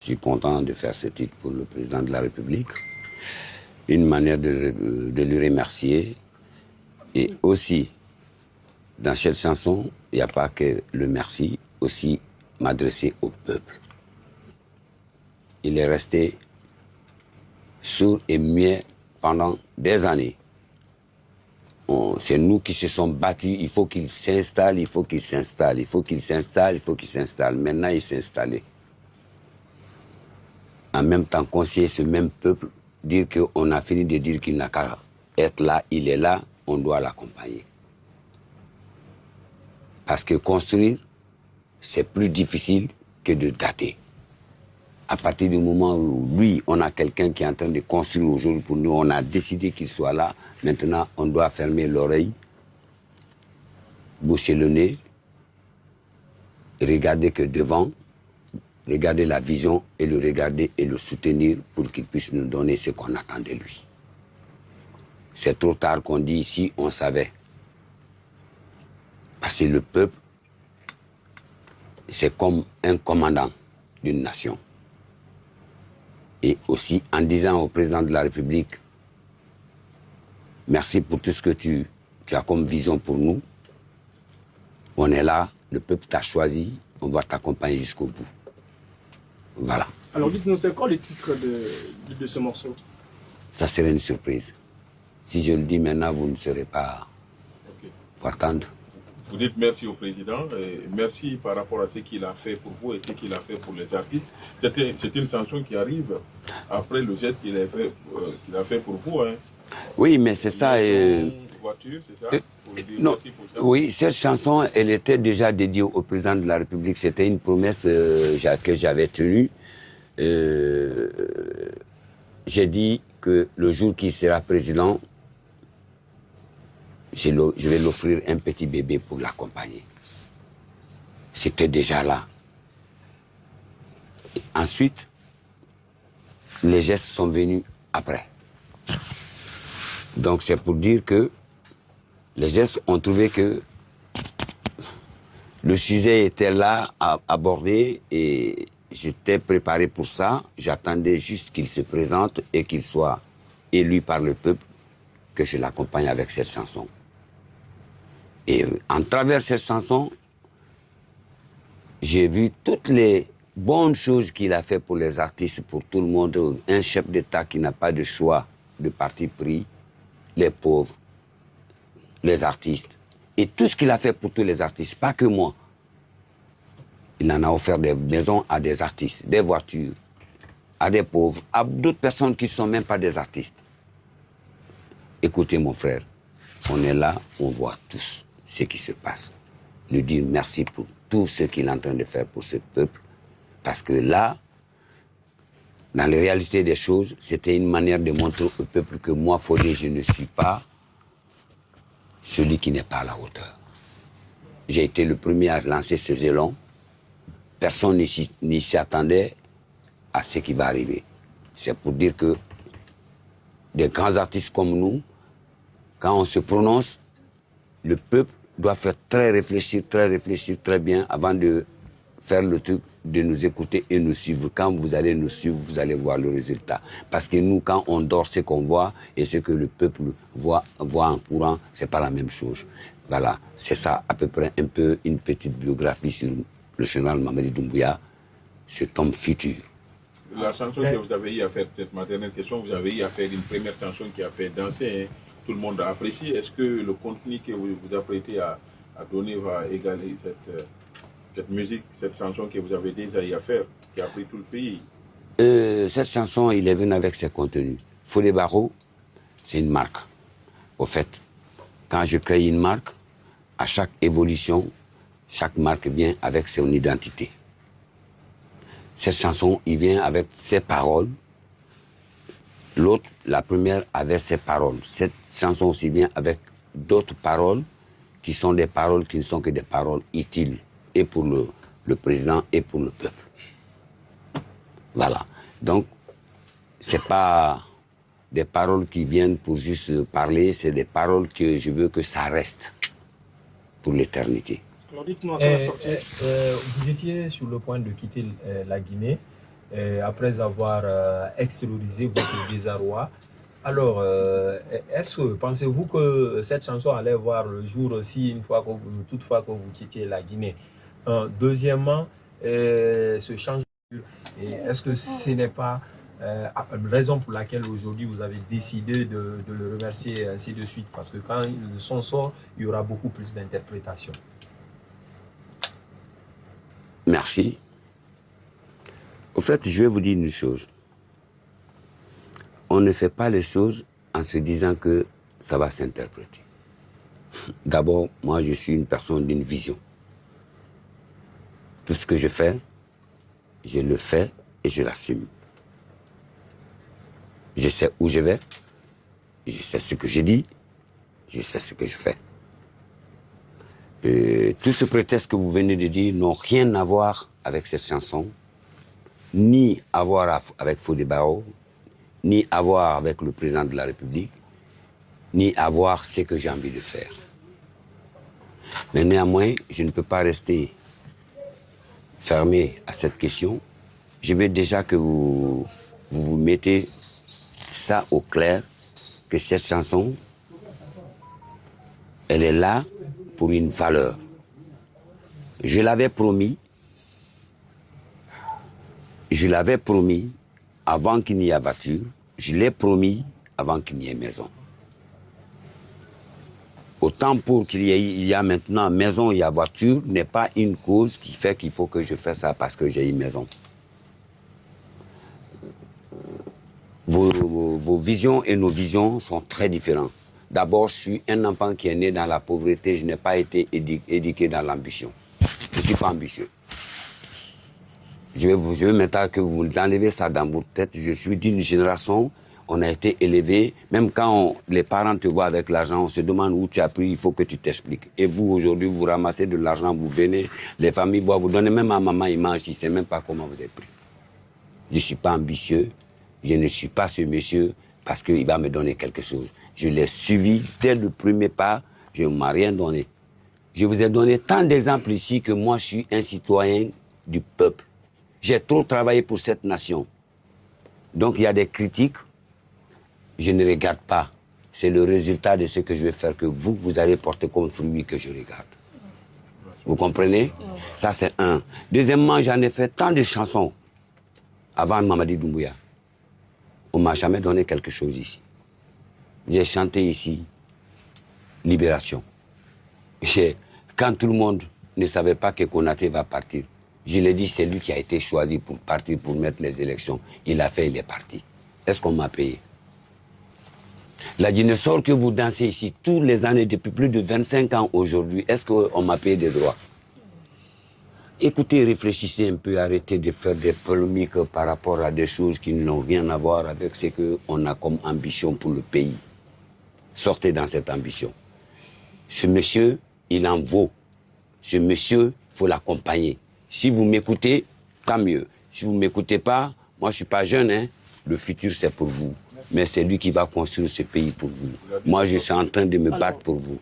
Je suis content de faire ce titre pour le président de la République. Une manière de lui remercier. Et aussi, dans cette chanson, il n'y a pas que le merci, aussi m'adresser au peuple. Il est resté sourd et muet pendant des années. C'est nous qui se sommes battus, il faut qu'il s'installe, il faut qu'il s'installe, il faut qu'il s'installe, il faut qu'il s'installe. Maintenant, il s'est installé. En même temps, conseiller ce même peuple, dire qu'on a fini de dire qu'il n'a qu'à être là, il est là, on doit l'accompagner. Parce que construire, c'est plus difficile que de dater. À partir du moment où, lui, on a quelqu'un qui est en train de construire aujourd'hui pour nous, on a décidé qu'il soit là, maintenant, on doit fermer l'oreille, boucher le nez, regarder que devant, regarder la vision et le regarder et le soutenir pour qu'il puisse nous donner ce qu'on attend de lui. C'est trop tard qu'on dit ici, on savait. Parce que le peuple, c'est comme un commandant d'une nation. Et aussi en disant au président de la République, merci pour tout ce que tu as comme vision pour nous. On est là, le peuple t'a choisi, on va t'accompagner jusqu'au bout. Voilà. Alors dites-nous, c'est quoi le titre de ce morceau? Ça serait une surprise. Si je le dis maintenant, vous ne serez pas attendre. Vous dites merci au président, et merci par rapport à ce qu'il a fait pour vous et ce qu'il a fait pour les artistes. C'est une chanson qui arrive après le geste qu'il a fait pour vous. Hein. Oui, mais c'est ça. Voiture, c'est ça non, oui, cette chanson, elle était déjà dédiée au président de la République. C'était une promesse que j'avais tenue. J'ai dit que le jour qu'il sera président, je vais l'offrir un petit bébé pour l'accompagner. C'était déjà là. Et ensuite, les gestes sont venus après. Donc c'est pour dire que les gestes ont trouvé que le sujet était là à aborder et j'étais préparé pour ça. J'attendais juste qu'il se présente et qu'il soit élu par le peuple, que je l'accompagne avec cette chanson. Et en travers cette chanson, j'ai vu toutes les bonnes choses qu'il a fait pour les artistes, pour tout le monde. Un chef d'État qui n'a pas de choix de parti pris, les pauvres, les artistes. Et tout ce qu'il a fait pour tous les artistes, pas que moi. Il en a offert des maisons à des artistes, des voitures, à des pauvres, à d'autres personnes qui ne sont même pas des artistes. Écoutez mon frère, on est là, on voit tous ce qui se passe. Lui dire merci pour tout ce qu'il est en train de faire pour ce peuple. Parce que là, dans la réalité des choses, c'était une manière de montrer au peuple que moi, Fodé, je ne suis pas celui qui n'est pas à la hauteur. J'ai été le premier à lancer ce élan. Personne n'y s'y attendait à ce qui va arriver. C'est pour dire que des grands artistes comme nous, quand on se prononce, le peuple doit faire très réfléchir très bien avant de faire le truc, de nous écouter et nous suivre. Quand vous allez nous suivre, vous allez voir le résultat. Parce que nous, quand on dort, ce qu'on voit et ce que le peuple voit en courant, c'est pas la même chose. Voilà, c'est ça à peu près un peu une petite biographie sur le général Mamadi Doumbouya, cet homme futur. La chanson que vous avez eu à faire, peut-être ma dernière question, vous avez eu à faire une première chanson qui a fait danser, hein. Tout le monde a apprécié. Est-ce que le contenu que vous vous apprêtez à donner va égaler cette musique, cette chanson que vous avez déjà eu à faire, qui a pris tout le pays? Cette chanson, il est venu avec ses contenus. Fodé Barro, c'est une marque. Au fait, quand je crée une marque, à chaque évolution, chaque marque vient avec son identité. Cette chanson, il vient avec ses paroles. L'autre, la première, avait ses paroles. Cette chanson aussi vient avec d'autres paroles qui sont des paroles qui ne sont que des paroles utiles, et pour le président et pour le peuple. Voilà. Donc, c'est pas des paroles qui viennent pour juste parler, c'est des paroles que je veux que ça reste pour l'éternité. Alors dites-moi, quand la sortie... vous étiez sur le point de quitter la Guinée. après avoir extériorisé votre désarroi. Alors, pensez-vous que cette chanson allait voir le jour aussi toutefois que vous quittiez la Guinée? Deuxièmement, ce changement, est-ce que ce n'est pas raison pour laquelle aujourd'hui vous avez décidé de le remercier ainsi de suite? Parce que quand le son sort, il y aura beaucoup plus d'interprétations. Merci. Au fait, je vais vous dire une chose. On ne fait pas les choses en se disant que ça va s'interpréter. D'abord, moi, je suis une personne d'une vision. Tout ce que je fais, je le fais et je l'assume. Je sais où je vais, je sais ce que je dis, je sais ce que je fais. Tout ce prétexte que vous venez de dire n'ont rien à voir avec cette chanson, ni à voir avec Fodé Barro, ni à voir avec le président de la République, ni à voir ce que j'ai envie de faire. Mais néanmoins, je ne peux pas rester fermé à cette question. Je veux déjà que vous mettez ça au clair, que cette chanson, elle est là pour une valeur. Je l'avais promis avant qu'il n'y ait voiture, je l'ai promis avant qu'il n'y ait maison. Autant pour qu'il y a maintenant maison, il y a voiture, n'est pas une cause qui fait qu'il faut que je fasse ça parce que j'ai une maison. Vos visions et nos visions sont très différentes. D'abord, je suis un enfant qui est né dans la pauvreté, je n'ai pas été éduqué dans l'ambition. Je ne suis pas ambitieux. Je veux maintenant que vous enlevez ça dans votre tête. Je suis d'une génération, on a été élevé, même quand les parents te voient avec l'argent, on se demande où tu as pris, il faut que tu t'expliques. Et vous, aujourd'hui, vous ramassez de l'argent, vous venez, les familles voient, vous donnez même à maman, il mange, il ne sait même pas comment vous avez pris. Je ne suis pas ambitieux, je ne suis pas ce monsieur parce qu'il va me donner quelque chose. Je l'ai suivi dès le premier pas, je ne m'ai rien donné. Je vous ai donné tant d'exemples ici que moi, je suis un citoyen du peuple. J'ai trop travaillé pour cette nation. Donc, il y a des critiques, je ne regarde pas. C'est le résultat de ce que je vais faire que vous allez porter comme fruit que je regarde. Vous comprenez? Ça, c'est un. Deuxièmement, j'en ai fait tant de chansons avant Mamadi Doumbouya. On ne m'a jamais donné quelque chose ici. J'ai chanté ici Libération. Quand tout le monde ne savait pas que Konaté va partir, je l'ai dit, c'est lui qui a été choisi pour partir, pour mettre les élections. Il a fait, il est parti. Est-ce qu'on m'a payé? La dinosaure que vous dansez ici, toutes les années, depuis plus de 25 ans aujourd'hui, est-ce qu'on m'a payé des droits? Écoutez, réfléchissez un peu, arrêtez de faire des polémiques par rapport à des choses qui n'ont rien à voir avec ce qu'on a comme ambition pour le pays. Sortez dans cette ambition. Ce monsieur, il en vaut. Ce monsieur, il faut l'accompagner. Si vous m'écoutez, tant mieux. Si vous ne m'écoutez pas, moi je ne suis pas jeune, hein. Le futur c'est pour vous. Mais c'est lui qui va construire ce pays pour vous. Moi je suis en train de me battre pour vous.